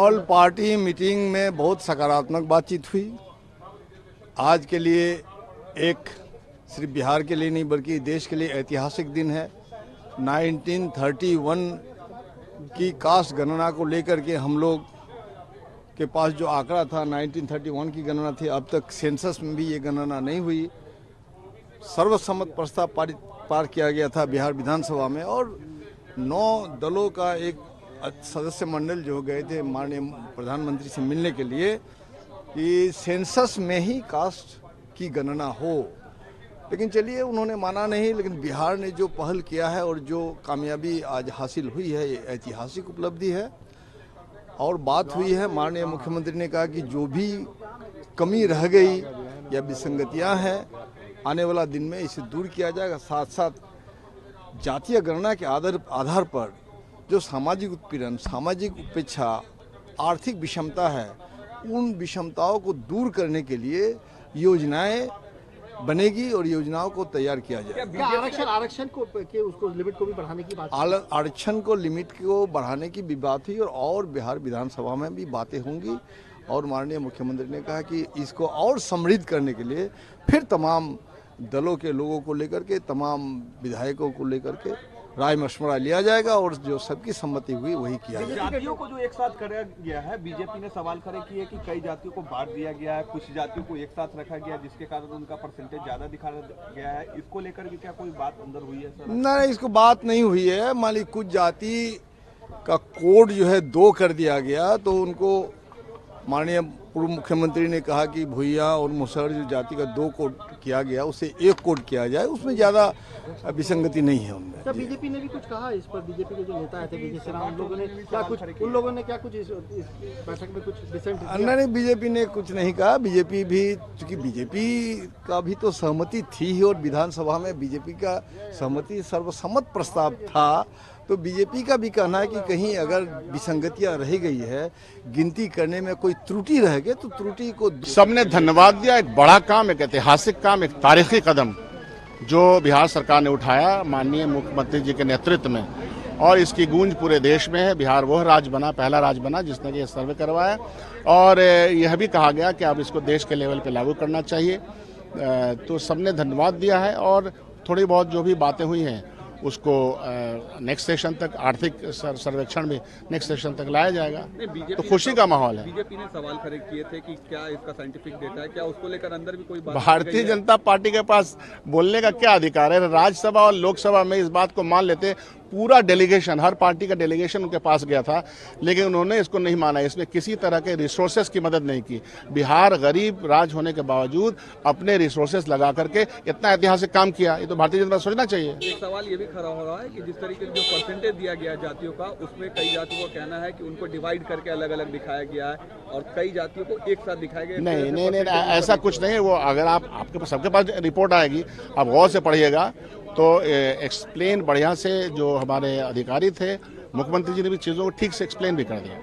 All party meeting में बहुत सकारात्मक बातचीत हुई। आज के लिए एक सिर्फ बिहार के लिए नहीं बल्कि देश के लिए ऐतिहासिक दिन है। 1931 की कास्ट गणना को लेकर के हम लोग के पास जो आंकड़ा था 1931 की गणना थी, अब तक सेंसस में भी ये गणना नहीं हुई। सर्वसम्मत प्रस्ताव पार किया गया था बिहार विधानसभा में और 9 दलों का एक सदस्य मंडल जो गए थे माननीय प्रधानमंत्री से मिलने के लिए कि सेंसस में ही कास्ट की गणना हो। लेकिन चलिए उन्होंने माना नहीं, लेकिन बिहार ने जो पहल किया है और जो कामयाबी आज हासिल हुई है ये ऐतिहासिक उपलब्धि है। और बात हुई है, माननीय मुख्यमंत्री ने कहा कि जो भी कमी रह गई या विसंगतियां हैं आने वाला दिन में इसे दूर किया जाएगा। साथ साथ जातीय गणना के आधार पर जो सामाजिक उत्पीड़न, सामाजिक उपेक्षा, आर्थिक विषमता है, उन विषमताओं को दूर करने के लिए योजनाएं बनेगी और योजनाओं को तैयार किया जाएगा। आरक्षण को उसको लिमिट को भी बढ़ाने की बात, आरक्षण को लिमिट को बढ़ाने की भी बात हुई और बिहार विधानसभा में भी बातें होंगी। और माननीय मुख्यमंत्री ने कहा कि इसको और समृद्ध करने के लिए फिर तमाम दलों के लोगों को लेकर के, तमाम विधायकों को लेकर के राय मशवरा लिया जाएगा और जो सबकी सम्मति हुई वही किया जाएगा। जातियों को जो एक साथ कराया गया है, बीजेपी ने सवाल खड़े किए कि कई जातियों को बांट दिया गया है, कुछ जातियों को एक साथ रखा गया जिसके कारण उनका परसेंटेज ज्यादा दिखाया गया है। इसको लेकर भी क्या कोई बात अंदर हुई है सर? नहीं, इसको बात नहीं हुई है। मान ली कुछ जाति का कोड जो है 2 कर दिया गया तो उनको माननीय पूर्व मुख्यमंत्री ने कहा कि भुइयां और मुसहर जो जाति का 2 कोड किया गया उसे 1 कोड किया जाए, उसमें ज्यादा विसंगति नहीं है उनमें। सर बीजेपी ने भी कुछ कहा इस पर? बीजेपी के जो नेता आए थे विजय सिन्हा, उन लोगों ने क्या कुछ इस बैठक में कुछ डिसेंट? नहीं, बीजेपी ने कुछ नहीं कहा। बीजेपी भी, क्योंकि बीजेपी का भी तो सहमति थी ही और विधानसभा में बीजेपी का सहमति सर्वसम्मत प्रस्ताव था, तो बीजेपी का भी कहना है कि कहीं अगर विसंगतियां रह गई है, गिनती करने में कोई त्रुटि रह गई तो त्रुटि को सबने धन्यवाद दिया। एक बड़ा काम, एक ऐतिहासिक काम, एक तारीखी कदम जो बिहार सरकार ने उठाया माननीय मुख्यमंत्री जी के नेतृत्व में, और इसकी गूंज पूरे देश में है। बिहार वह राज्य बना, पहला राज्य बना जिसने ये सर्वे करवाया और यह भी कहा गया कि अब इसको देश के लेवल पे लागू करना चाहिए। तो सबने धन्यवाद दिया है और थोड़ी बहुत जो भी बातें हुई हैं उसको नेक्स्ट सेशन तक, आर्थिक सर्वेक्षण भी नेक्स्ट सेशन तक लाया जाएगा। तो खुशी का माहौल है। बीजेपी ने सवाल खड़े किए थे कि क्या इसका साइंटिफिक डेटा है, क्या उसको लेकर अंदर भी कोई बात? भारतीय जनता पार्टी के पास बोलने का क्या अधिकार है? राज्यसभा और लोकसभा में इस बात को मान लेते, पूरा डेलीगेशन, हर पार्टी का डेलीगेशन उनके पास गया था, लेकिन उन्होंने इसको नहीं माना। इसमें किसी तरह के रिसोर्सेस की मदद नहीं की। बिहार गरीब राज्य होने के बावजूद अपने रिसोर्सेस लगा करके इतना ऐतिहासिक काम किया, ये तो भारतीय जनता सोचना चाहिए। एक सवाल ये भी खड़ा हो रहा है कि जिस तरीके से जो परसेंटेज दिया गया जातियों का, उसमें कई जातियों का कहना है कि उनको डिवाइड करके अलग अलग दिखाया गया है और कई जातियों को एक साथ दिखाया गया। नहीं, ऐसा कुछ नहीं है। वो अगर आपके पास, सबके पास रिपोर्ट आएगी, आप गौर से पढ़िएगा तो एक्सप्लेन बढ़िया से जो हमारे अधिकारी थे, मुख्यमंत्री जी ने भी चीज़ों को ठीक से एक्सप्लेन भी कर दिया।